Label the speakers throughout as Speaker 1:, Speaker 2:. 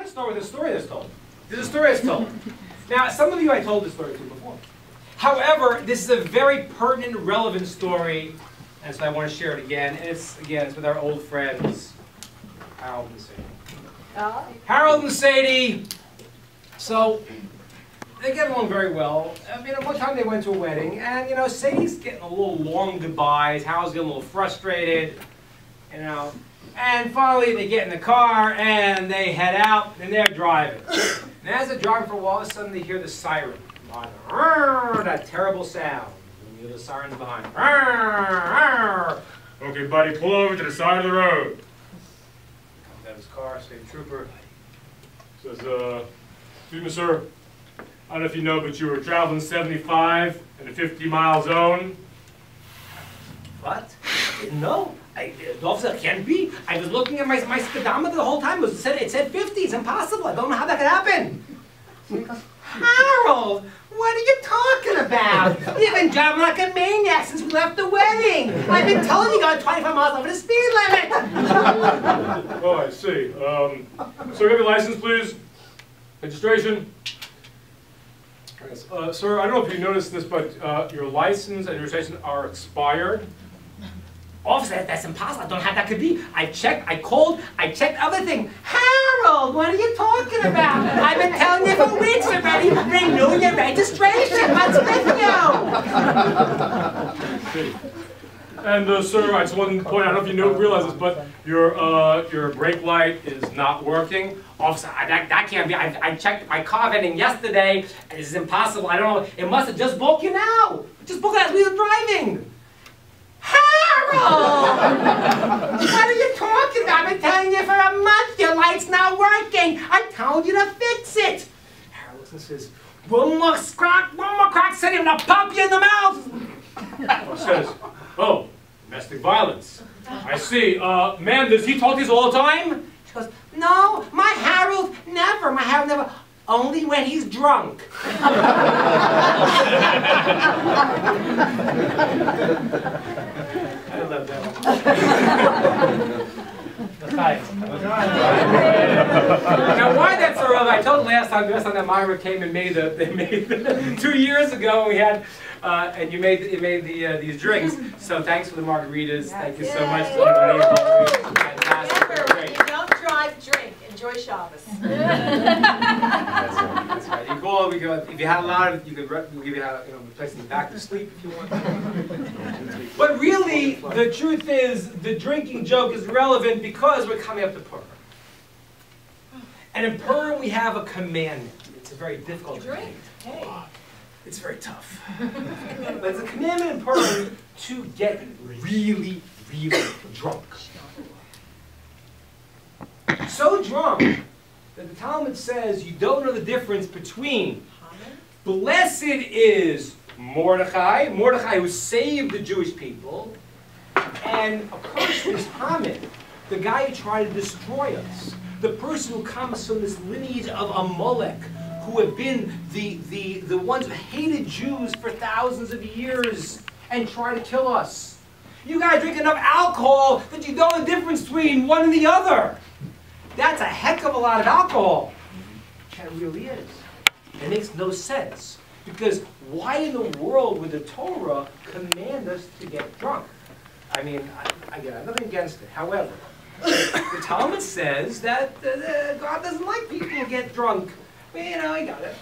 Speaker 1: want to start with a story that's told. There's a story that's told. Now, some of you I told this story to before. However, this is a very pertinent, relevant story, and so I want to share it again. And it's with our old friends, Harold and Sadie. Harold and Sadie. So they get along very well. I mean, one time they went to a wedding, and you know, Sadie's getting a little long goodbyes. Harold's getting a little frustrated, you know. And finally, they get in the car and they head out, and they're driving. And as they're driving for a while, all of a sudden they hear the siren. That terrible sound. And you hear the sirens behind. Okay, buddy, pull over to the side of the road. Comes out of his car, state trooper. Says, excuse me, sir. I don't know if you know, but you were traveling 75 in a 50-mile zone. What? No. The officer can't be. I was looking at my speedometer the whole time. It said 50. It's impossible. I don't know how that could happen. So he goes, Harold, what are you talking about? You've been driving like a maniac since we left the wedding. I've been telling you going 25 miles over the speed limit. Oh, I see. Sir, have your license, please. Registration. Yes. Sir, I don't know if you noticed this, but your license and your registration are expired. Officer, that's impossible. I don't know how that could be. I checked, I called, I checked everything. Harold, what are you talking about? I've been telling you for weeks already. Renew your registration. What's with you? And sir, I just wanted to point out, I don't know if you realize this, but your brake light is not working. Officer, that can't be. I checked my car vending yesterday, and this is impossible. I don't know. It must have just broken out. It just broke out as we were driving. Harold! What are you talking about? I've been telling you for a month your light's not working. I told you to fix it. Harold looks and says, one more crack, said him to pop you in the mouth. Says, oh, domestic violence. I see. Ma'am, does he talk to you all the time? She goes, no, my Harold never. Only when he's drunk. I love that one. Now, why that's so relevant? I told last time that Myra came and made 2 years ago. We had, and you made these drinks. So thanks for the margaritas. Thank you so much.
Speaker 2: Remember, when you don't drive, drink. Enjoy Shabbos.
Speaker 1: That's right. You call. We go. If you had a lot of, we'll give you a place in the back to sleep if you want. But really, the truth is, the drinking joke is relevant because we're coming up to Purim. And in Purim, we have a commandment. It's a very difficult commandment. Hey. It's very tough. But it's a commandment in Purim to get really, really drunk. So drunk that the Talmud says you don't know the difference between blessed is Mordechai who saved the Jewish people, and accursed is Haman, the guy who tried to destroy us, the person who comes from this lineage of Amalek, who have been the ones who hated Jews for thousands of years and try to kill us. You guys drink enough alcohol that you know the difference between one and the other. That's a heck of a lot of alcohol. That really is. It makes no sense. Because why in the world would the Torah command us to get drunk? I mean, I have nothing against it. However, the Talmud says that God doesn't like people who get drunk. Well, you know, he got it.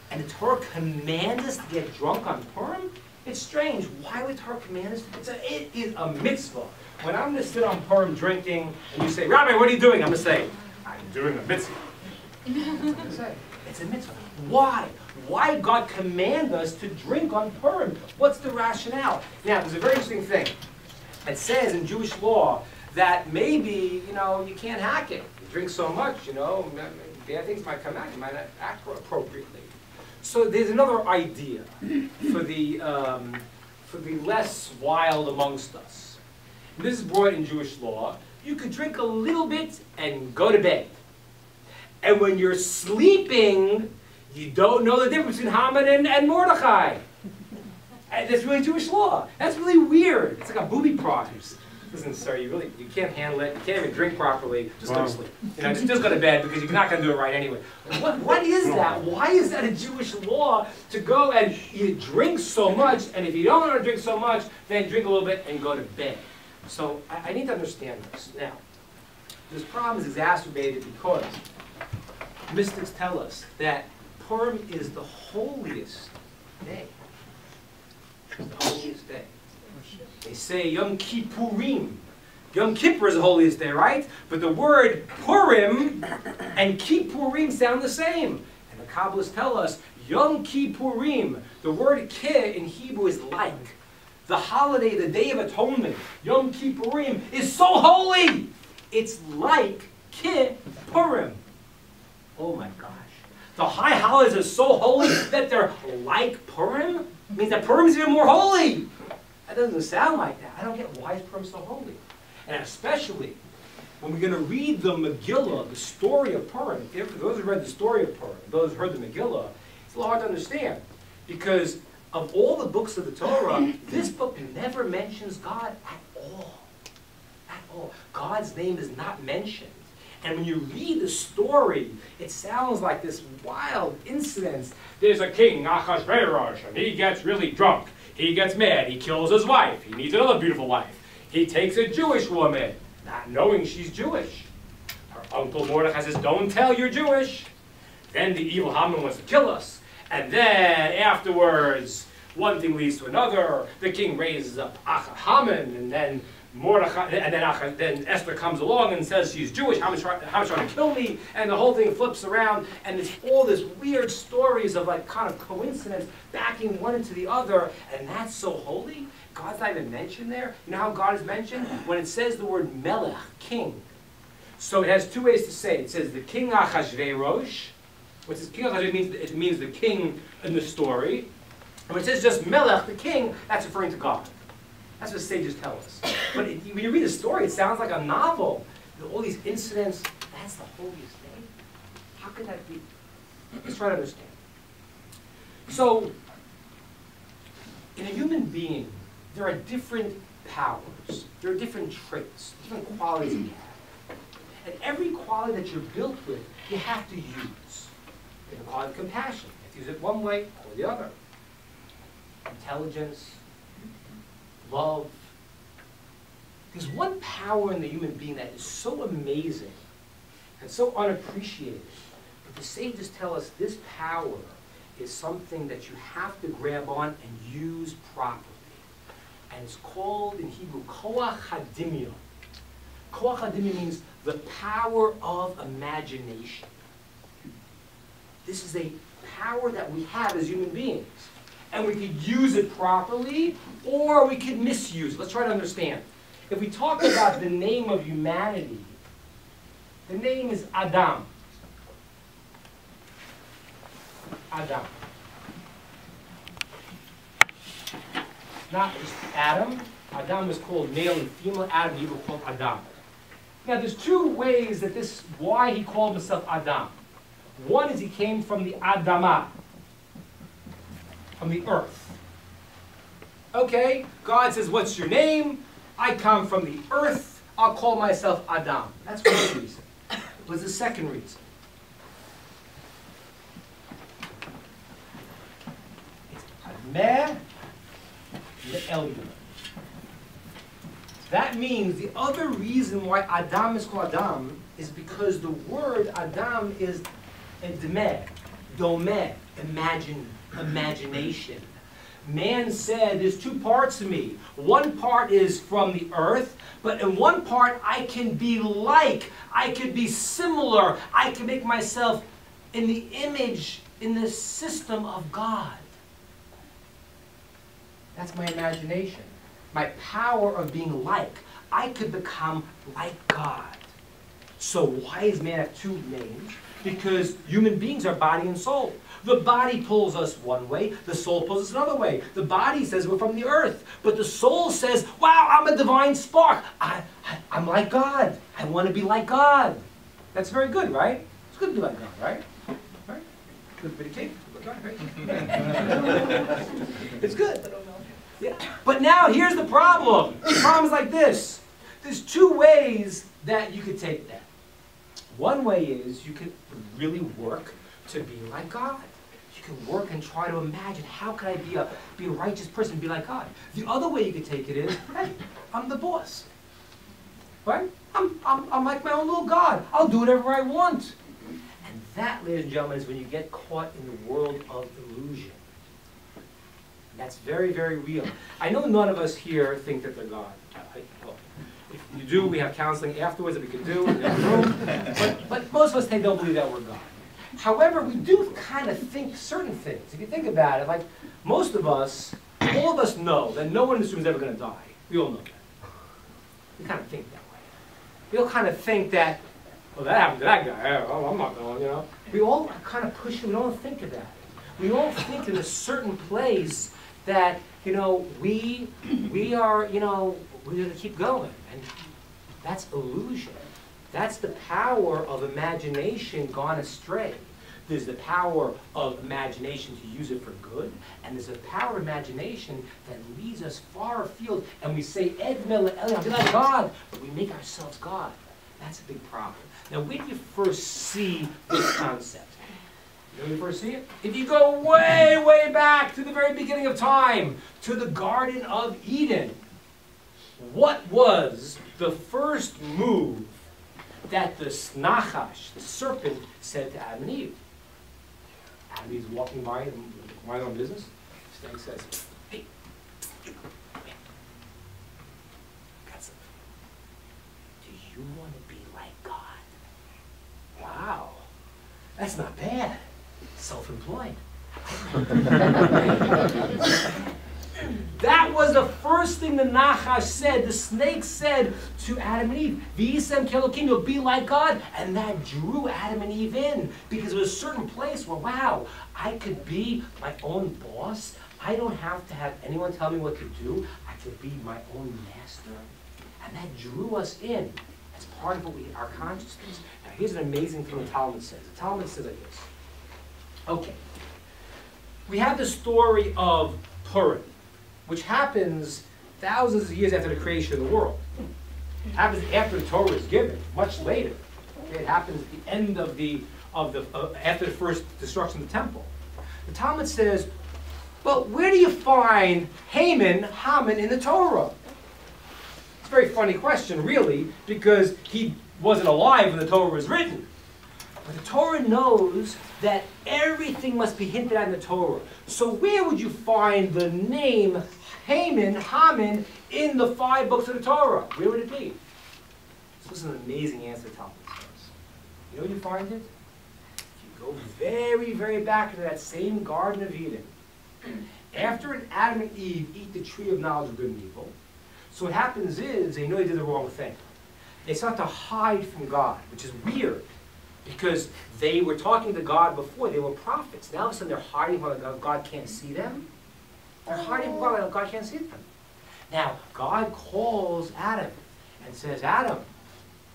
Speaker 1: And the Torah commands us to get drunk on Purim? It's strange. Why would the Torah command us? It is a mitzvah. When I'm going to sit on Purim drinking, and you say, Rabbi, what are you doing? I'm going to say, I'm doing a mitzvah. It's a mitzvah. Why? Why did God command us to drink on Purim? What's the rationale? Now, there's a very interesting thing. It says in Jewish law that maybe, you can't hack it. You drink so much, bad things might come out. You might not act appropriately. So there's another idea for the less wild amongst us. This is brought in Jewish law. You could drink a little bit and go to bed. And when you're sleeping, you don't know the difference between Haman and Mordechai. And that's really Jewish law. That's really weird. It's like a booby prize. listen, sir, you can't handle it. You can't even drink properly. Just go to sleep. You know, just go to bed because you're not going to do it right anyway. What is that? Why is that a Jewish law to go and you drink so much, and if you don't want to drink so much, then drink a little bit and go to bed? So I need to understand this. Now, this problem is exacerbated because mystics tell us that Purim is the holiest day. It's the holiest day. They say Yom Kippurim. Yom Kippur is the holiest day, right? But the word Purim and Kippurim sound the same. And the Kabbalists tell us Yom Kippurim, the word Ki in Hebrew is like. The holiday, the Day of Atonement, Yom Kippurim, is so holy. It's like Purim. Oh my gosh. The high holidays are so holy that they're like Purim? It means that Purim is even more holy. That doesn't sound like that. I don't get why is Purim so holy. And especially when we're going to read the Megillah, the story of Purim. For those who read the story of Purim, those who heard the Megillah, it's a little hard to understand. Because of all the books of the Torah, this book never mentions God at all. At all. God's name is not mentioned. And when you read the story, it sounds like this wild incident. There's a king, Achashverosh, and he gets really drunk. He gets mad. He kills his wife. He needs another beautiful wife. He takes a Jewish woman, not knowing she's Jewish. Her uncle Mordechai says, don't tell you're Jewish. Then the evil Haman wants to kill us. And then afterwards, one thing leads to another. The king raises up Haman, and then Mordechai, and then Esther comes along and says she's Jewish. Haman's trying to kill me, and the whole thing flips around, and it's all this weird stories of like kind of coincidence backing one into the other, and that's so holy. God's not even mentioned there. You know how God is mentioned? When it says the word melech, king. So it has two ways to say it. It says the king Achashverosh. What says king Achashverosh it means the king in the story. And when it says just melech, the king, that's referring to God. That's what sages tell us. But when you read the story, it sounds like a novel. All these incidents, that's the holiest day? How could that be? Let's try to understand. So, in a human being, there are different powers. There are different traits, different qualities we have. And every quality that you're built with, you have to use. You have the quality of compassion. You have to use it one way or the other. Intelligence, love. There's one power in the human being that is so amazing and so unappreciated. But the sages tell us this power is something that you have to grab on and use properly. And it's called in Hebrew, koach hadimion. Koach hadimion means the power of imagination. This is a power that we have as human beings. And we could use it properly, or we could misuse it. Let's try to understand. If we talk about the name of humanity, the name is Adam. Adam. Not just Adam. Adam is called male and female. Adam, Hebrew, called Adam. Now, there's two ways that why he called himself Adam. One is he came from the Adamah, from the earth. Okay, God says, what's your name? I come from the earth. I'll call myself Adam. That's one reason. What's the second reason? It's Admeh Le'elyon. That means the other reason why Adam is called Adam is because the word Adam is Edmeh, Domeh, imagination. Man said, there's two parts of me. One part is from the earth, but in one part I can be like, I can be similar, I can make myself in the image, in the system of God. That's my imagination. My power of being like. I could become like God. So why does man have two names? Because human beings are body and soul. The body pulls us one way, the soul pulls us another way. The body says we're from the earth, but the soul says, wow, I'm a divine spark. I'm like God. I want to be like God. That's very good, right? It's good to be like God, right? Right? Good bit of cake. Right? It's good. Yeah. But now here's the problem. The problem is like this. there's two ways that you could take that. One way is you could really work to be like God. You can work and try to imagine, how can I be a righteous person, be like God? The other way you could take it is, hey, I'm the boss. Right? I'm like my own little God. I'll do whatever I want. And that, ladies and gentlemen, is when you get caught in the world of illusion. That's very, very real. I know none of us here think that they're God. Well, if you do, we have counseling afterwards that we can do in the room. But most of us don't believe that we're God. However, we do kind of think certain things. If you think about it, like most of us, all of us know that no one in this room is ever going to die. We all know that. We kind of think that way. We all kind of think that, well, that happened to that guy. Oh, I'm not going, you know. We all are kind of pushing. We don't think of that. We all think in a certain place that, you know, we are, you know, we're going to keep going. And that's illusion. That's the power of imagination gone astray. There's the power of imagination to use it for good, and there's a power of imagination that leads us far afield, and we say, Ed Mela Eli, I'll be like God, but we make ourselves God. That's a big problem. Now, where do you first see this concept? You know where you first see it? If you go way, way back to the very beginning of time, to the Garden of Eden, what was the first move that the Nachash, the serpent, said to Adam and Eve? Adam and Eve's walking by and mind their own business. The snake says, hey, come here. Got something. Do you want to be like God? Wow, that's not bad. Self-employed. That was the first thing the Nachash said, the snake said to Adam and Eve. V'yisem kelokim, you'll be like God. And that drew Adam and Eve in. Because it was a certain place where, wow, I could be my own boss. I don't have to have anyone tell me what to do. I could be my own master. And that drew us in as part of what our consciousness. Now here's an amazing thing the Talmud says. The Talmud says like this. Okay. We have the story of Purim, which happens thousands of years after the creation of the world. It happens after the Torah is given, much later. Okay, it happens at the end of after the first destruction of the temple. The Talmud says, well, where do you find Haman in the Torah? It's a very funny question, really, because he wasn't alive when the Torah was written. But the Torah knows that everything must be hinted at in the Torah. So where would you find the name Haman, in the 5 books of the Torah? Where would it be? This is an amazing answer to Talmud says. You know where you find it? You go very, very back into that same Garden of Eden. After Adam and Eve eat the tree of knowledge of good and evil, so what happens is they know they did the wrong thing. They start to hide from God, which is weird. Because they were talking to God before, they were prophets. Now all of a sudden they're hiding while God can't see them. They're hiding while God can't see them. Now, God calls Adam and says, Adam,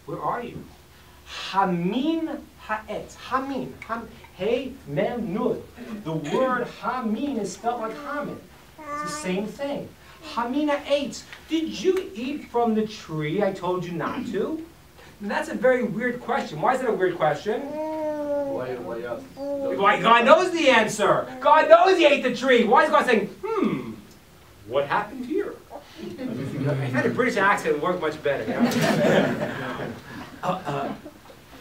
Speaker 1: where are you? Hamin ha'etz. Hamin. Hey, mem, nud. The word hamin is spelled like hamin. It's the same thing. Hamin ha'etz. Did you eat from the tree I told you not to? And that's a very weird question. Why is that a weird question? Why God knows the answer. God knows he ate the tree. Why is God saying, what happened here? I had a British accent that worked much better. You know?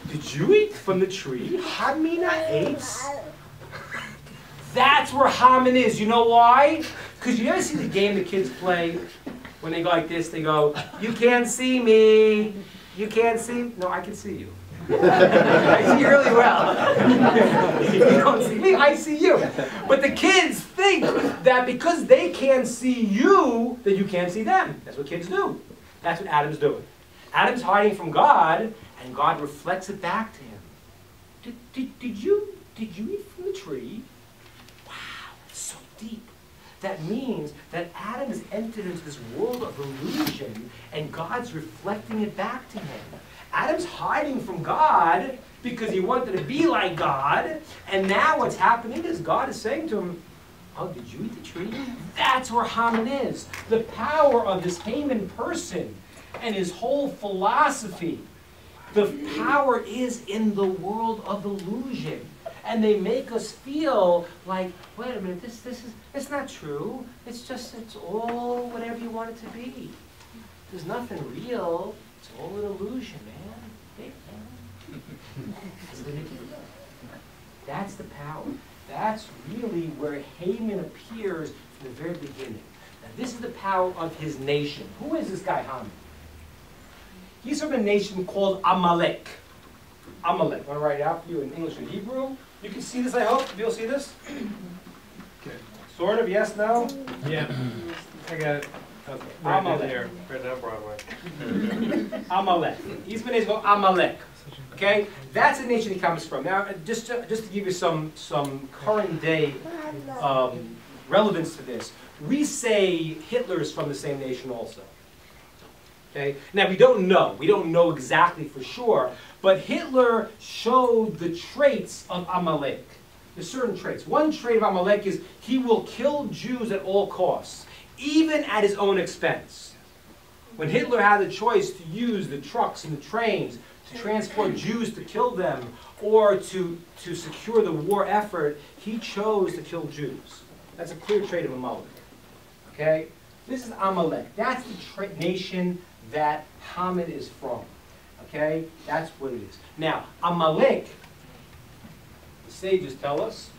Speaker 1: Did you eat from the tree? Hamina ate? That's where Haman is. You know why? Because you ever see the game the kids play when they go like this? They go, you can't see me. You can't see? No, I can see you. I see you really well. If you don't see me, I see you. But the kids think that because they can't see you, that you can't see them. That's what kids do. That's what Adam's doing. Adam's hiding from God, and God reflects it back to him. Did you eat from the tree? Wow, it's so deep. That means that Adam has entered into this world of illusion, and God's reflecting it back to him. Adam's hiding from God because he wanted to be like God, and now what's happening is God is saying to him, oh, did you eat the tree? That's where Haman is. The power of this Haman person and his whole philosophy. The power is in the world of illusion. And they make us feel like, wait a minute, it's not true. It's all whatever you want it to be. There's nothing real. It's all an illusion, man. That's the power. That's really where Haman appears from the very beginning. Now, this is the power of his nation. Who is this guy, Haman? He's from a nation called Amalek. Amalek. I want to write it out for you in English and Hebrew. You can see this, I hope. You'll see this?
Speaker 3: Okay.
Speaker 1: Sort of, yes, no?
Speaker 3: Yeah. I got it.
Speaker 1: Okay.
Speaker 3: Right
Speaker 1: Amalek.
Speaker 3: here. Right down Broadway.
Speaker 1: Amalek. He's been called Amalek. Okay? That's the nation he comes from. Now, just to give you some current day relevance to this, we say Hitler's from the same nation also. Okay? Now, we don't know exactly for sure, but Hitler showed the traits of Amalek. There's certain traits. One trait of Amalek is he will kill Jews at all costs, even at his own expense. When Hitler had the choice to use the trucks and the trains to transport Jews to kill them or to secure the war effort, he chose to kill Jews. That's a clear trait of Amalek. Okay? This is Amalek. That's the nation that Haman is from. Okay? That's what it is. Now, Amalek, the sages tell us,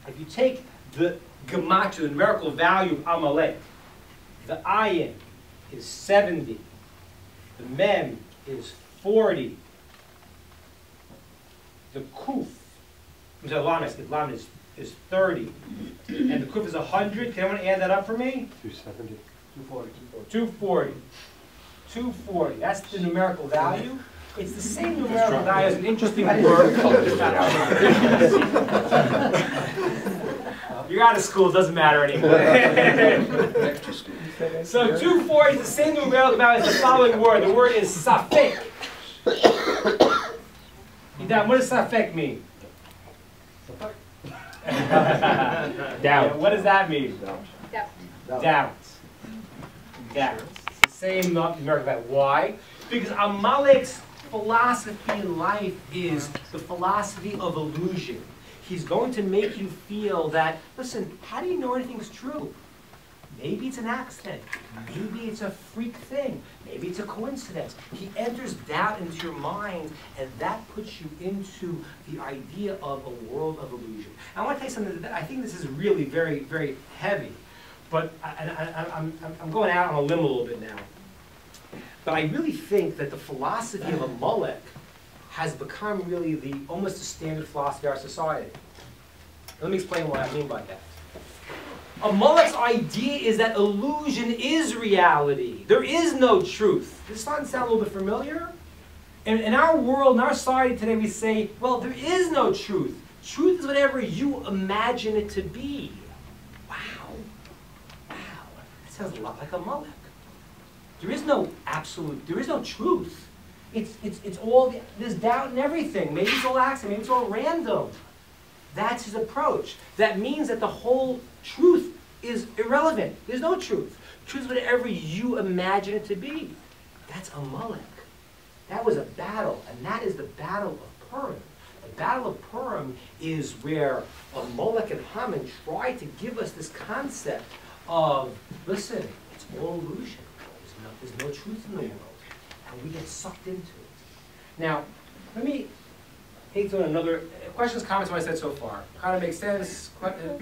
Speaker 1: if you take the gematria, the numerical value of Amalek, the ayin is 70, the mem is 40, the kuf, the lamed is 30, and the kuf is 100. Can anyone add that up for me?
Speaker 3: 270.
Speaker 1: 240. 240. That's the numerical value. It's the same numerical value as an interesting word. You're out of school, it doesn't matter anymore. So 240 is the same numerical value as the following word. The word is safek. What does safek mean? Doubt. What does that mean? Doubt. It's the same numerical value. Why? Because Amalek's philosophy in life is the philosophy of illusion. He's going to make you feel that, listen, how do you know anything's true? Maybe it's an accident. Maybe it's a freak thing. Maybe it's a coincidence. He enters doubt into your mind, and that puts you into the idea of a world of illusion. I want to tell you something that I think this is really very, very heavy, but I'm going out on a limb a little bit now. But I really think that the philosophy of Amalek has become really almost the standard philosophy of our society. Let me explain what I mean by that. Amalek's idea is that illusion is reality. There is no truth. Does this sound a little bit familiar? In our world, in our society today, we say, well, there is no truth. Truth is whatever you imagine it to be. Wow. That sounds a lot like Amalek. There is no absolute, there is no truth. It's all, there's doubt in everything. Maybe it's all accident, maybe it's all random. That's his approach. That means that the whole truth is irrelevant. There's no truth. Truth is whatever you imagine it to be. That's Amalek. That was a battle, and that is the battle of Purim. The battle of Purim is where Amalek and Haman try to give us this concept of, listen, it's all illusion. There's no truth in the world. And we get sucked into it. Now, let me take on another, questions, comments on what I said so far. Kind of makes sense? Questions,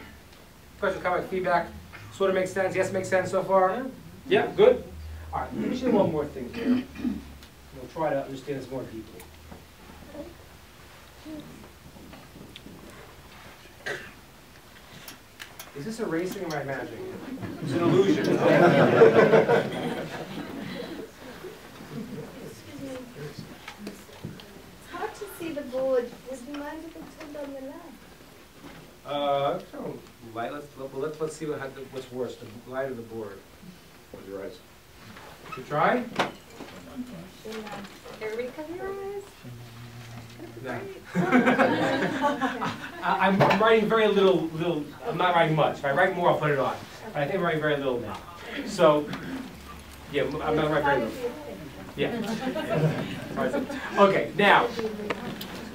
Speaker 1: comment, feedback? Sort of makes sense? Yes, makes sense so far? Yeah, good? All right, let me show you one more thing here. We'll try to understand this more deeply. Is this a racing or am I imagining? It's an illusion.
Speaker 4: It's hard to see the board. Would you mind if it's turned on the light?
Speaker 1: Let's see what's worse, the light or the board.
Speaker 3: Close your eyes.
Speaker 1: Should we try?
Speaker 4: Everybody cover your eyes.
Speaker 1: No. I'm writing very little, I'm not writing much. If I write more, I'll put it on. But I think I'm writing very little now. So, yeah, I'm not writing very little. Yeah. Okay, now,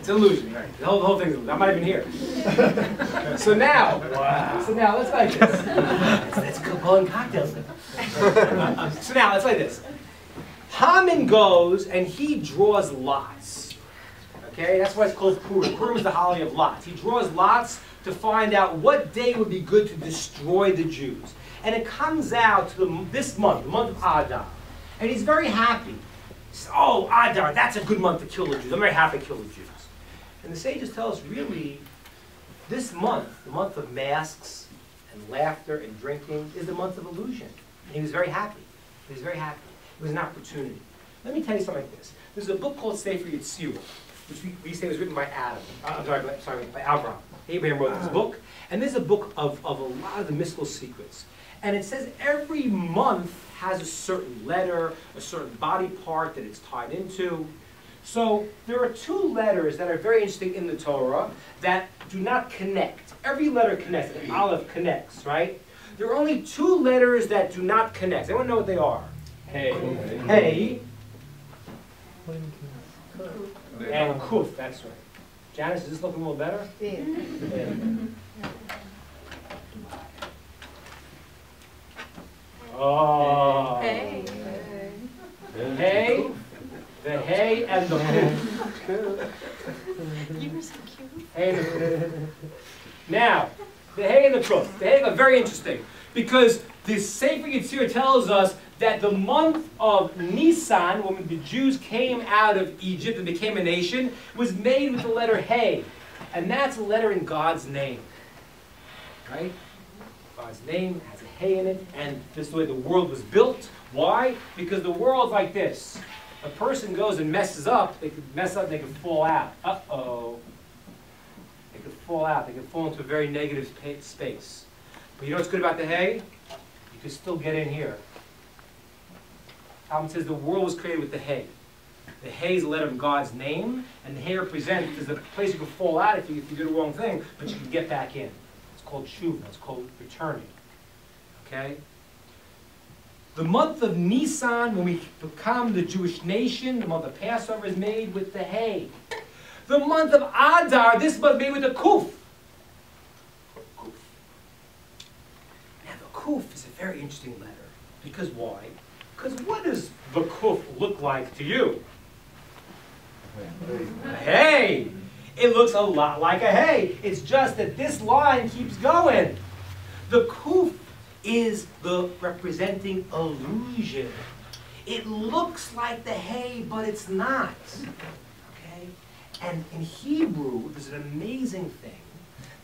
Speaker 1: it's an illusion, right? The whole thing's an illusion. I'm not even here. So now, let's like this. That's Kabbalah Cocktails Feb. So now, let's like this. Haman goes and he draws lots. Okay, that's why it's called Purim. Purim is the holiday of lots. He draws lots to find out what day would be good to destroy the Jews. And it comes out to this month, the month of Adar. And he's very happy. He says, oh, Adar, that's a good month to kill the Jews. I'm very happy to kill the Jews. And the sages tell us, really, this month, the month of masks and laughter and drinking, is the month of illusion. And he was very happy. He was very happy. It was an opportunity. Let me tell you something like this. There's a book called Sefer Yetzirah, which we say was written by Adam. By Abraham. Abraham wrote this book. And this is a book of a lot of the mystical secrets. And it says every month has a certain letter, a certain body part that it's tied into. So there are two letters that are very interesting in the Torah that do not connect. Every letter connects. An aleph connects, right? There are only two letters that do not connect. Anyone know what they are?
Speaker 3: Hey.
Speaker 1: Hey. And kuf, that's right. Janice, is this looking a little better?
Speaker 4: Yeah.
Speaker 1: Oh.
Speaker 2: Hey.
Speaker 1: Hey, the hay and the kuf.
Speaker 2: You were so cute.
Speaker 1: Hay and the kuf. Now, the hay and the kuf. The hay are very interesting because the Sefer Yetzirah tells us that the month of Nisan, when the Jews came out of Egypt and became a nation, was made with the letter Hey. And that's a letter in God's name. Right? God's name has a Hey in it, and this is the way the world was built. Why? Because the world's like this. A person goes and messes up, they could mess up, they could fall out. Uh-oh. They could fall out. They could fall into a very negative space. But you know what's good about the Hey? You can still get in here. Talmud says the world was created with the Hey. The Hey is a letter of God's name, and the Hey represents is the place you can fall out if you do the wrong thing, but you can get back in. It's called Shuvah. It's called returning. Okay? The month of Nisan, when we become the Jewish nation, the month of Passover is made with the Hey. The month of Adar, this month made with the Kuf. Kuf. Now the Kuf is a very interesting letter. Because why? Because what does the Kuf look like to you? A hey! It looks a lot like a hey. It's just that this line keeps going. The Kuf is the representing illusion. It looks like the hey, but it's not. Okay? And in Hebrew, there's an amazing thing.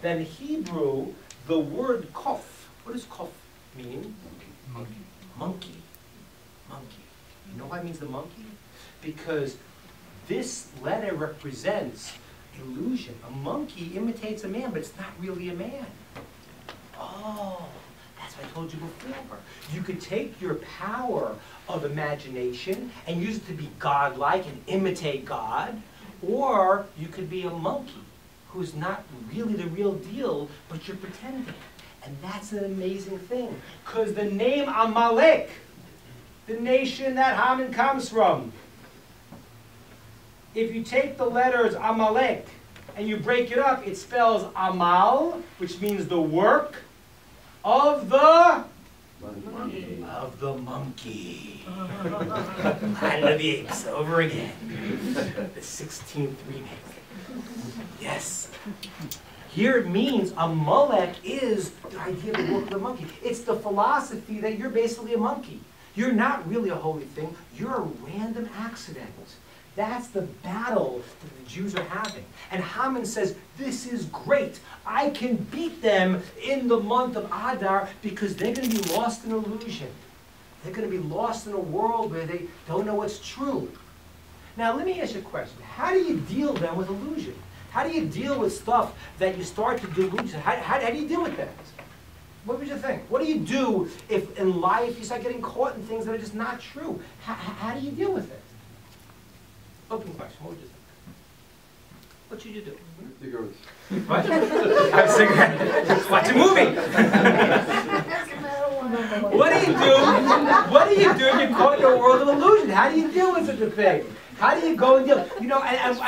Speaker 1: That in Hebrew, the word kof, what does kof mean? Monkey. Monkey. Monkey. You know why it means the monkey? Because this letter represents illusion. A monkey imitates a man, but it's not really a man. Oh, that's what I told you before. You could take your power of imagination and use it to be godlike and imitate God, or you could be a monkey who's not really the real deal, but you're pretending. And that's an amazing thing, because the name Amalek, the nation that Haman comes from, if you take the letters Amalek and you break it up, it spells Amal, which means the work of the monkey. Of the monkey. Planet of the Apes, over again. The 16th remake. Yes. Here it means Amalek is the idea of the work of the monkey. It's the philosophy that you're basically a monkey. You're not really a holy thing. You're a random accident. That's the battle that the Jews are having. And Haman says, this is great. I can beat them in the month of Adar because they're going to be lost in illusion. They're going to be lost in a world where they don't know what's true. Now, let me ask you a question. How do you deal then with illusion? How do you deal with stuff that you start to delude? How do you deal with that? What would you think? What do you do if in life you start getting caught in things that are just not true? How do you deal with it? Open question. What would you think? What should you do?
Speaker 3: Cigarettes.
Speaker 1: What? Have a cigarette. Watch a movie. What do you do What do you do if you're caught in a world of illusion? How do you deal with such a thing? How do you go and deal? You know, and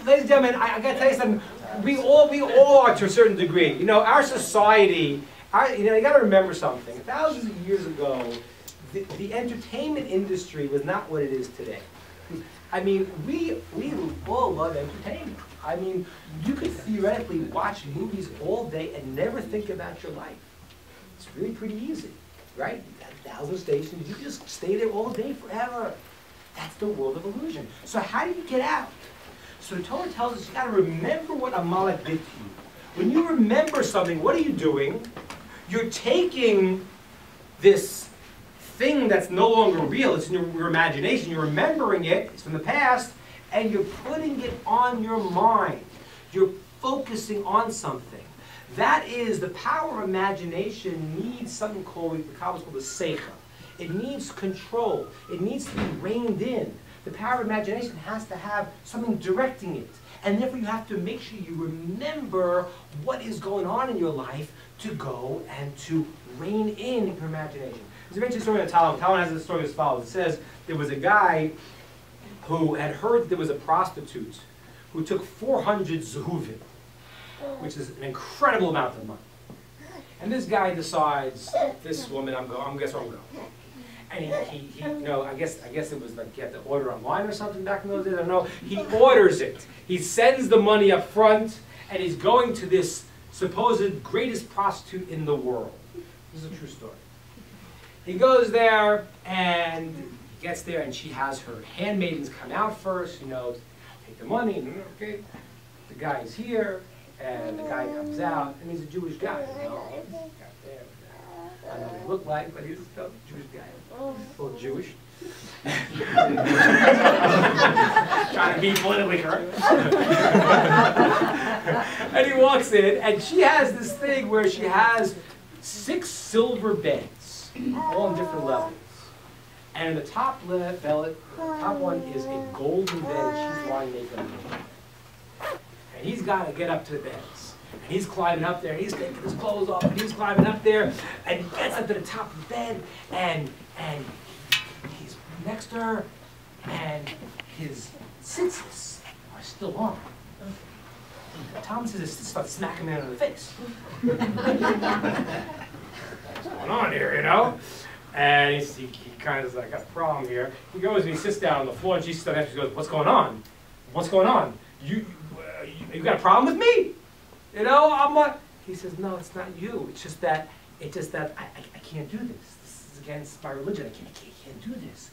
Speaker 1: ladies and gentlemen, I got to tell you something. We all are to a certain degree. You know, our society. You know, you got to remember something. Thousands of years ago, the entertainment industry was not what it is today. I mean, we all love entertainment. I mean, you could theoretically watch movies all day and never think about your life. It's really pretty easy, right? You got 1,000 stations. You can just stay there all day forever. That's the world of illusion. So how do you get out? So the Torah tells us you got to remember what Amalek did to you. When you remember something, what are you doing? You're taking this thing that's no longer real, it's in your imagination, you're remembering it, it's from the past, and you're putting it on your mind. You're focusing on something. That is, the power of imagination needs something called, the Kabbalah called the seicha. It needs control. It needs to be reined in. The power of imagination has to have something directing it. And therefore you have to make sure you remember what is going on in your life to go and to rein in your imagination. There's a very interesting story in the Talmud. The Talmud has a story as follows. It says there was a guy who had heard that there was a prostitute who took 400 zehuvim, which is an incredible amount of money. And this guy decides, this woman, I'm guess where I'm going. And he you know, I guess it was like you had to order online or something back in those days. I don't know. He orders it. He sends the money up front, and he's going to this supposed greatest prostitute in the world. This is a true story. He goes there, and he gets there, and she has her handmaidens come out first, you know, take the money, and okay, the guy is here, and the guy comes out, and he's a Jewish guy, you know. I don't know what he looked like, but he's a Jewish guy. A little Jewish. Trying to be politically correct. And he walks in, and she has this thing where she has 6 silver beds, all on different levels. And in the top one is a golden bed, and she's lying naked on it. And he's got to get up to the beds. And he's climbing up there, and he's taking his clothes off, and he's climbing up there, and he gets up to the top of the bed, and he's next to her, and his tzitzis are still on. Tom says his tzitzis about to smack him in the face. What's going on here, you know? And he kind of is like, got a problem here. He goes and he sits down on the floor, and she sits down next to him and goes, what's going on? What's going on? You got a problem with me? You know, I'm like, he says, no, it's not you. It's just that I can't do this. This is against my religion. I can't do this.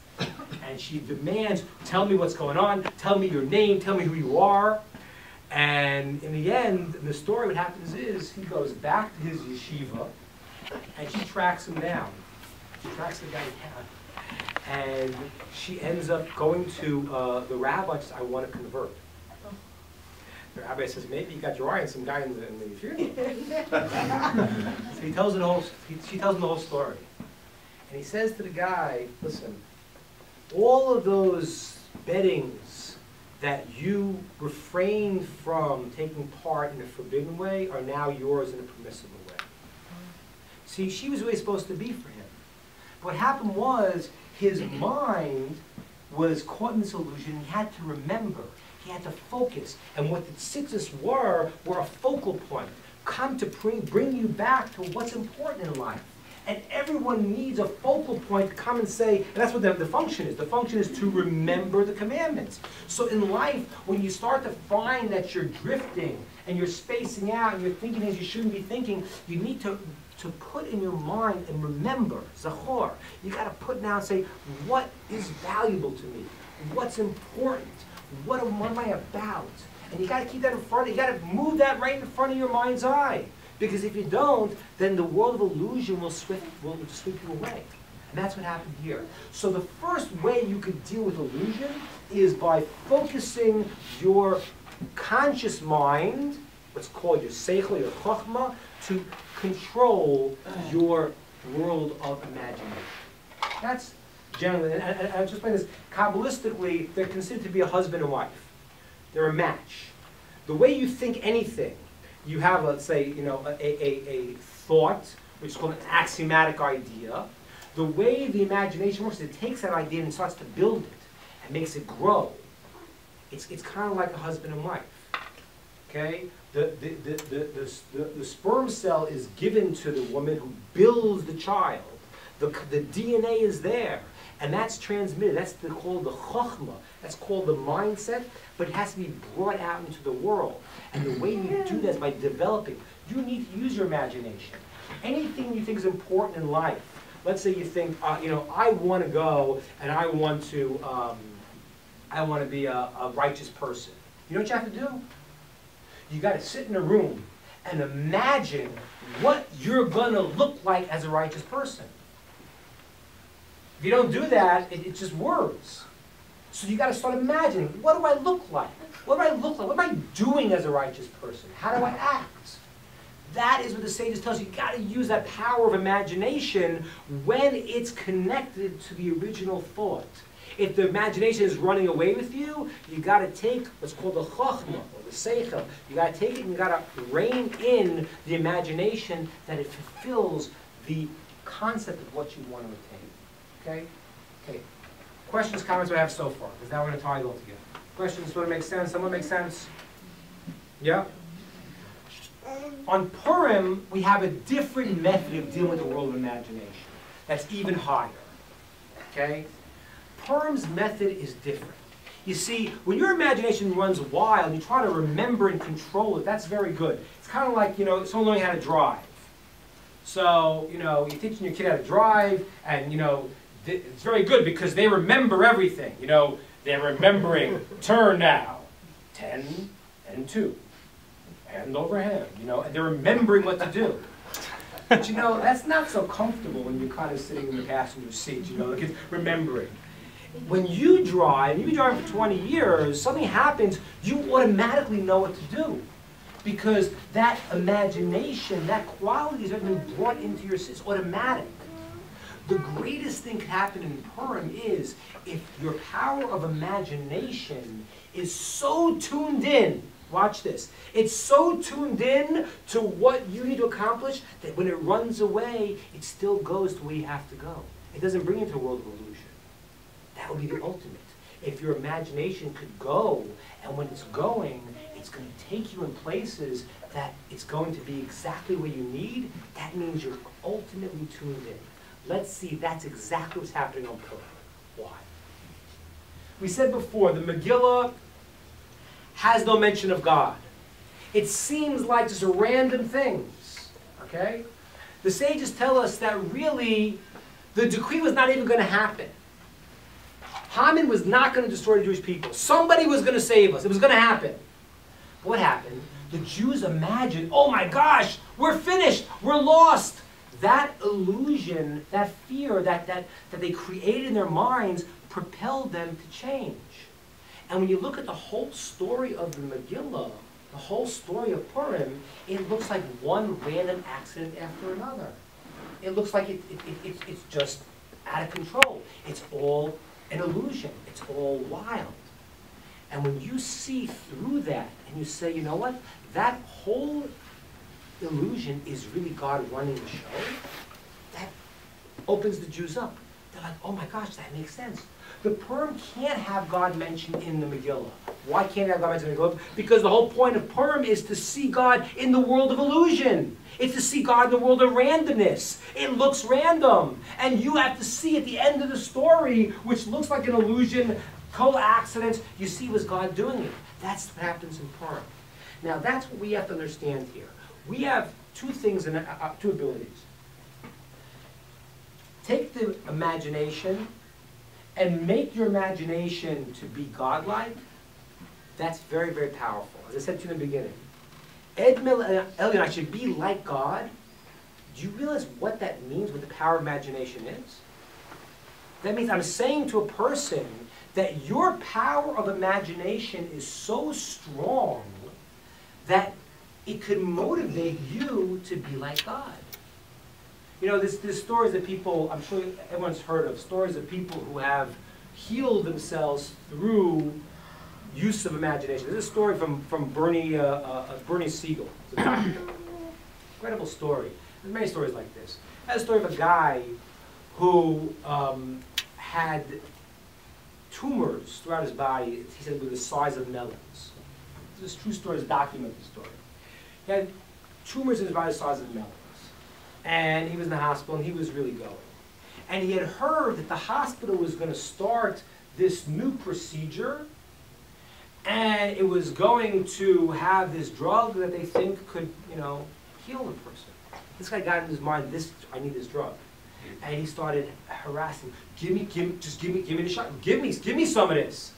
Speaker 1: And she demands, tell me what's going on. Tell me your name. Tell me who you are. And in the end, in the story, what happens is he goes back to his yeshiva, and she tracks him down. She tracks the guy down. And she ends up going to the rabbi and says, I want to convert. The rabbi says, maybe you got your eye on some guy in the funeral. So he tells she tells him the whole story. And he says to the guy, listen, all of those beddings that you refrained from taking part in a forbidden way are now yours in a permissible way. See, she was really supposed to be for him. What happened was his mind was caught in this illusion. He had to remember. He had to focus. And what the tzitzis were a focal point. Come to bring you back to what's important in life. And everyone needs a focal point to come and say, and that's what the function is. The function is to remember the commandments. So in life, when you start to find that you're drifting and you're spacing out and you're thinking as you shouldn't be thinking, you need to put in your mind and remember, zachor. You got to put down and say, what is valuable to me? What's important? What am I about? And you got to keep that in front. You got to move that right in front of your mind's eye. Because if you don't, then the world of illusion will sweep you away. And that's what happened here. So the first way you could deal with illusion is by focusing your conscious mind, what's called your seichel, your chokhmah, to control your world of imagination. That's generally, and I'll just explain this, Kabbalistically, they're considered to be a husband and wife. They're a match. The way you think anything, you have, let's say, you know, a thought, which is called an axiomatic idea. The way the imagination works, it takes that idea and starts to build it and makes it grow. It's kind of like a husband and wife. Okay? The sperm cell is given to the woman who builds the child. The DNA is there. And that's transmitted. That's called the chokhmah. That's called the mindset. But it has to be brought out into the world. And the way you do that is by developing. You need to use your imagination. Anything you think is important in life. Let's say you think, I want to go and I want to be a righteous person. You know what you have to do? You got to sit in a room and imagine what you're going to look like as a righteous person. If you don't do that, it's just words. So you got to start imagining, what do I look like? What do I look like? What am I doing as a righteous person? How do I act? That is what the sages tell us. You got to use that power of imagination when it's connected to the original thought. If the imagination is running away with you, you got to take what's called the chokhmah, or the seichel. You got to take it and you got to rein in the imagination that it fulfills the concept of what you want to attain. Okay? Okay. Questions, comments we have so far? Because now we're going to tie it all together. Questions, want to make sense? Someone make sense? Yeah? On Purim, we have a different method of dealing with the world of imagination. That's even higher. Okay? Purim's method is different. You see, when your imagination runs wild, you try to remember and control it, that's very good. It's kind of like, someone learning how to drive. So, you're teaching your kid how to drive, and, it's very good because they remember everything. They're remembering, turn now, 10 and 2, hand over hand, and they're remembering what to do. But, that's not so comfortable when you're kind of sitting in the passenger seat, like it's remembering. When you drive, you've been driving for 20 years, something happens, you automatically know what to do. Because that imagination, that quality has been brought into your system. It's automatic. The greatest thing that can happen in Purim is if your power of imagination is so tuned in, watch this, it's so tuned in to what you need to accomplish that when it runs away, it still goes to where you have to go. It doesn't bring you into a world of illusion. That would be the ultimate. If your imagination could go, and when it's going, it's going to take you in places that it's going to be exactly what you need, that means you're ultimately tuned in. Let's see, that's exactly what's happening on Purim. Why? We said before, the Megillah has no mention of God. It seems like just random things, okay? The sages tell us that really, the decree was not even going to happen. Haman was not going to destroy the Jewish people. Somebody was going to save us. It was going to happen. What happened? The Jews imagined, oh my gosh, we're finished, we're lost. That illusion, that fear that they created in their minds propelled them to change. And when you look at the whole story of the Megillah, the whole story of Purim, it looks like one random accident after another. It looks like it's just out of control. It's all an illusion. It's all wild. And when you see through that and you say, you know what, that whole illusion is really God running the show, that opens the Jews up. They're like, oh my gosh, that makes sense. The Purim can't have God mentioned in the Megillah. Why can't it have God mentioned in the Megillah? Because the whole point of Purim is to see God in the world of illusion. It's to see God in the world of randomness. It looks random. And you have to see at the end of the story, which looks like an illusion, total accidents, you see was God doing it. That's what happens in Purim. Now that's what we have to understand here. We have two things, two abilities. Take the imagination and make your imagination to be godlike. That's very, very powerful. As I said to you in the beginning, I should be like God. Do you realize what that means, what the power of imagination is? That means I'm saying to a person that your power of imagination is so strong that it could motivate you to be like God. There's stories that people, I'm sure everyone's heard of, stories of people who have healed themselves through use of imagination. There's a story from Bernie Siegel. It's a incredible story. There's many stories like this. There's a story of a guy who had tumors throughout his body, he said, were the size of melons. This is a true story, it's a documented story. He had tumors in his body the size of melons. And he was in the hospital, and he was really going. And he had heard that the hospital was going to start this new procedure, and it was going to have this drug that they think could, you know, heal the person. This guy got in his mind, I need this drug. And he started harassing, just give me the shot, give me some of this.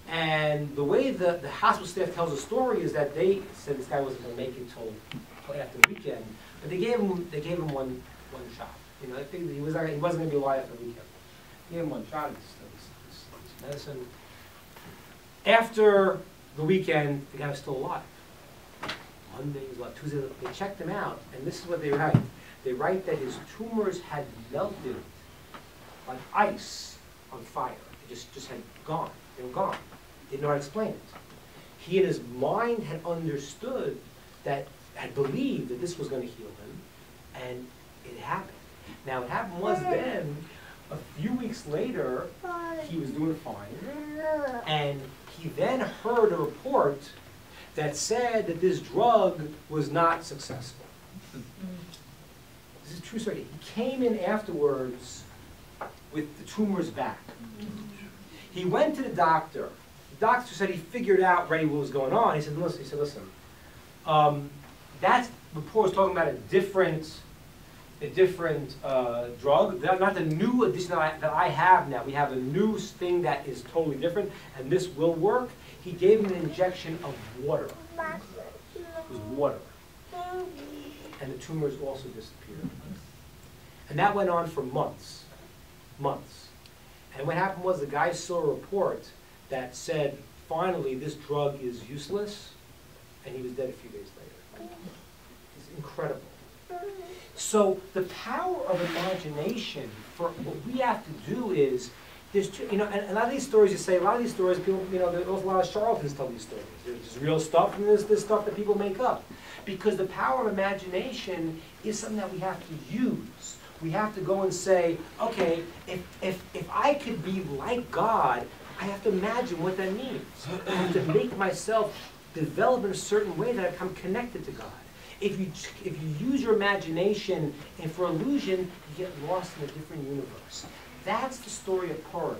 Speaker 1: And the way the hospital staff tells the story is that they said this guy wasn't going to make it till after the weekend, but they gave him one shot. You know, they figured he wasn't going to be alive after the weekend. They gave him one shot of this medicine. After the weekend, the guy was still alive. Monday was alive. Tuesday, they checked him out, and this is what they write. They write that his tumors had melted like ice on fire. They just had gone. They were gone. They didn't know how to explain it. He in his mind had understood that, had believed that this was going to heal him, and it happened. Now, what happened was then, a few weeks later, he was doing fine, and he then heard a report that said that this drug was not successful. This is a true story. He came in afterwards with the tumors back. He went to the doctor. The doctor said he figured out what was going on. He said, listen, that report was talking about a different drug, not the new addition that I have now. We have a new thing that is totally different, and this will work. He gave him an injection of water. It was water. And the tumors also disappeared. And that went on for months. And what happened was the guy saw a report that said, finally, this drug is useless, and he was dead a few days later. It's incredible. So the power of imagination, for what we have to do is, there's two, you know, and a lot of these stories, you say, a lot of these stories, people, you know, there's a lot of charlatans tell these stories. There's real stuff, and there's this stuff that people make up. Because the power of imagination is something that we have to use. We have to go and say, okay, if I could be like God, I have to imagine what that means. I have to make myself develop in a certain way that I become connected to God. If you use your imagination and for illusion, you get lost in a different universe. That's the story of Purim.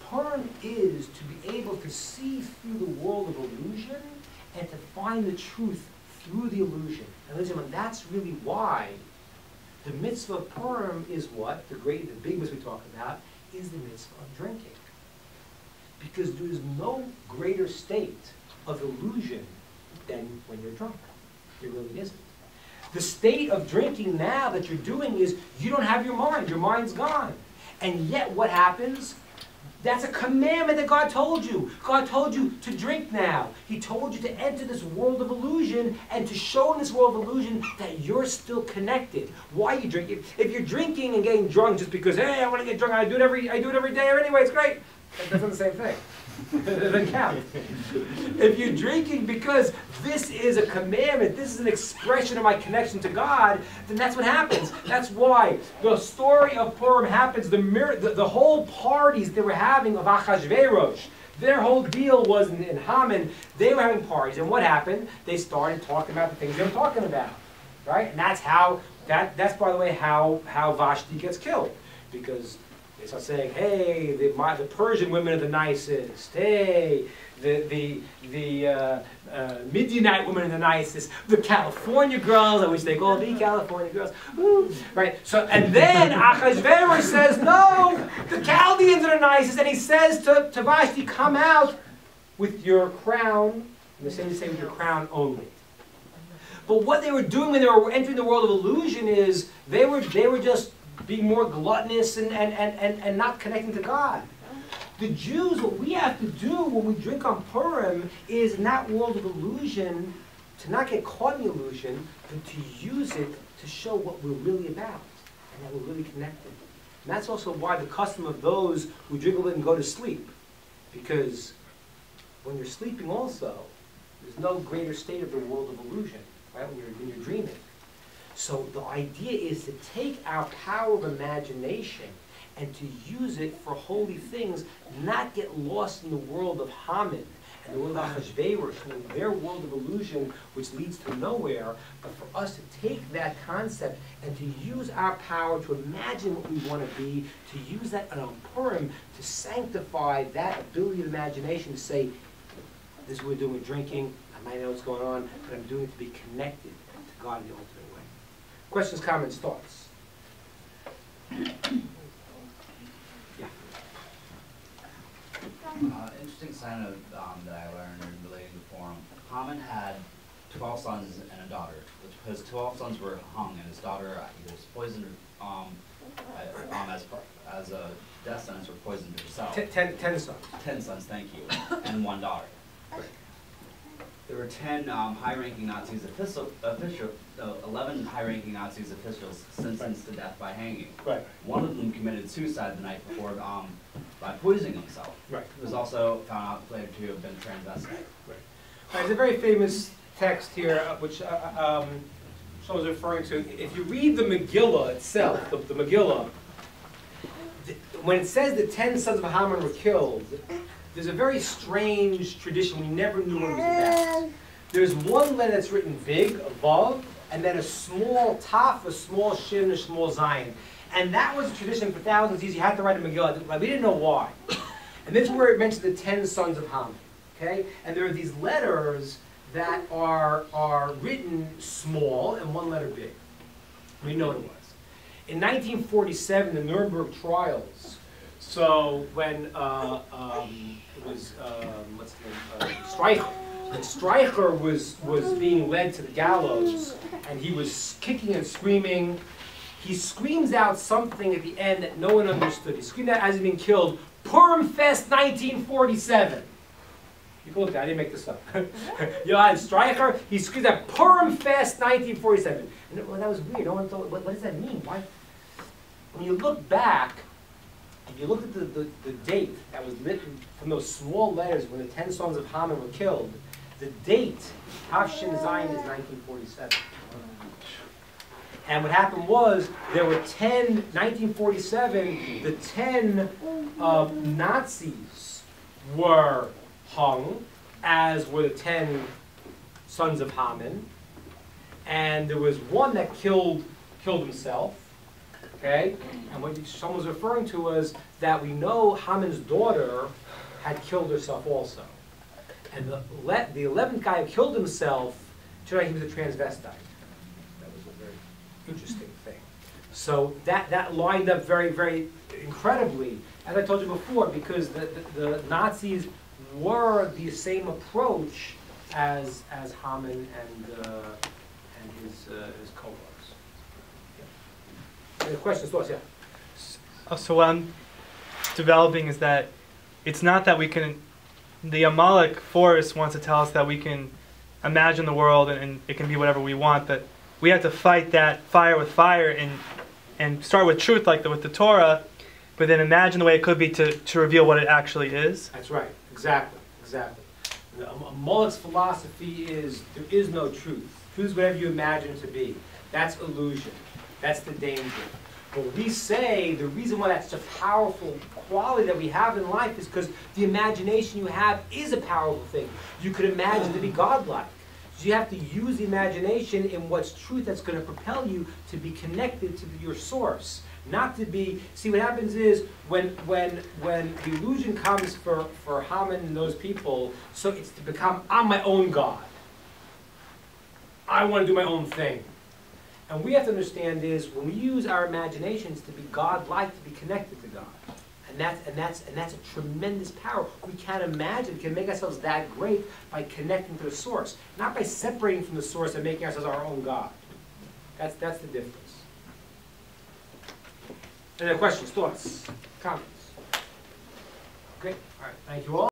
Speaker 1: Purim is to be able to see through the world of illusion and to find the truth through the illusion. And listen, that's really why the mitzvah of Purim is what? The big mitzvah we talk about is the mitzvah of drinking. Because there is no greater state of illusion than when you're drunk. There really isn't. The state of drinking now that you're doing is you don't have your mind. Your mind's gone. And yet what happens? That's a commandment that God told you. God told you to drink now. He told you to enter this world of illusion and to show in this world of illusion that you're still connected. Why you drink? If you're drinking and getting drunk just because, hey, I want to get drunk, I do it every day anyway, it's great. That's not the same thing. It doesn't count. If you're drinking because this is a commandment, this is an expression of my connection to God, then that's what happens. That's why the story of Purim happens. The whole parties they were having of Achashverosh, their whole deal was in Haman, they were having parties. And what happened? They started talking about the things they were talking about. Right? And that's how, that's by the way, how Vashti gets killed. Because they start saying, hey, the Persian women are the nicest. Hey, the Midianite women are the nicest. The California girls, I wish they could all be California girls. Woo. Right? So, and then Achashverosh says, no, the Chaldeans are the nicest. And he says to Vashti, come out with your crown. And the same to say with your crown only. But what they were doing when they were entering the world of illusion is they were just being more gluttonous and not connecting to God. The Jews, what we have to do when we drink on Purim is in that world of illusion, to not get caught in the illusion, but to use it to show what we're really about and that we're really connected. And that's also why the custom of those who drink a little and go to sleep. Because when you're sleeping also, there's no greater state of the world of illusion, right? When you're dreaming. So the idea is to take our power of imagination and to use it for holy things, not get lost in the world of Haman and the world of Achashverosh, and their world of illusion, which leads to nowhere, but for us to take that concept and to use our power to imagine what we want to be, to use that on Purim to sanctify that ability of imagination to say, this is what we're doing with drinking, I might know what's going on, but I'm doing it to be connected to God in the ultimate way. Questions, comments, thoughts?
Speaker 5: Interesting sign of, that I learned in relating to Purim. Haman had 12 sons and a daughter. His 12 sons were hung, and his daughter either was poisoned as a death sentence or poisoned herself.
Speaker 1: 10 sons.
Speaker 5: 10 sons, thank you, and one daughter. There were 10 high-ranking Nazis 11 high-ranking Nazis officials sentenced to death by hanging.
Speaker 1: Right.
Speaker 5: One of them committed suicide the night before by poisoning himself.
Speaker 1: Right.
Speaker 5: He was also found out later to have been transvestite.
Speaker 1: Right. There's a very famous text here, which someone's referring to. If you read the Megillah itself, the Megillah, when it says the 10 sons of Haman were killed, there's a very strange tradition we never knew what it was about. There's one letter that's written big, above, and then a small taf, a small shin, a small zayin. And that was a tradition for thousands of years. You had to write a Megillah. We didn't know why. And this is where it mentions the 10 sons of Haman. Okay? And there are these letters that are written small and one letter big. We know what it was. In 1947, the Nuremberg trials, so when it was, what's the name, Streicher. When Streicher was being led to the gallows, and he was kicking and screaming, he screams out something at the end that no one understood. He screamed out as he's being killed, Purim Fest 1947. You can look at it, I didn't make this up. Johann Streicher, he screamed out Purim Fest 1947. And well, that was weird. No one thought, what does that mean? Why? When you look back, if you look at the date that was written from those small letters when the 10 sons of Haman were killed, the date, Tafshin Zayin, is 1947. And what happened was, there were 1947, the 10 Nazis were hung, as were the 10 sons of Haman. And there was one that killed himself. Okay? And what someone was referring to was that we know Haman's daughter had killed herself also. And the 11th guy who killed himself, turned out he was a transvestite. That was a very interesting thing. So that lined up very, very incredibly, as I told you before, because the Nazis were the same approach as Haman and his cohorts. Yeah. Any questions, thoughts? Yeah.
Speaker 3: So what I'm developing is that it's not that we can, the Amalek force wants to tell us that we can imagine the world and it can be whatever we want, but we have to fight that fire with fire and start with truth like with the Torah, but then imagine the way it could be to reveal what it actually is.
Speaker 1: That's right. Exactly. Exactly. Amalek's philosophy is there is no truth. Truth is whatever you imagine it to be. That's illusion. That's the danger. But we say the reason why that's such a powerful quality that we have in life is because the imagination you have is a powerful thing. You could imagine to be godlike. So you have to use the imagination in what's truth that's going to propel you to be connected to your source. Not to be, see what happens is when the illusion comes for Haman and those people, so it's to become, I'm my own God. I want to do my own thing. And we have to understand is when we use our imaginations to be God-like, to be connected to God. And that's a tremendous power. We can't imagine, we can make ourselves that great by connecting to the source. Not by separating from the source and making ourselves our own God. That's the difference. Any other questions, thoughts, comments? Okay, all right, thank you all.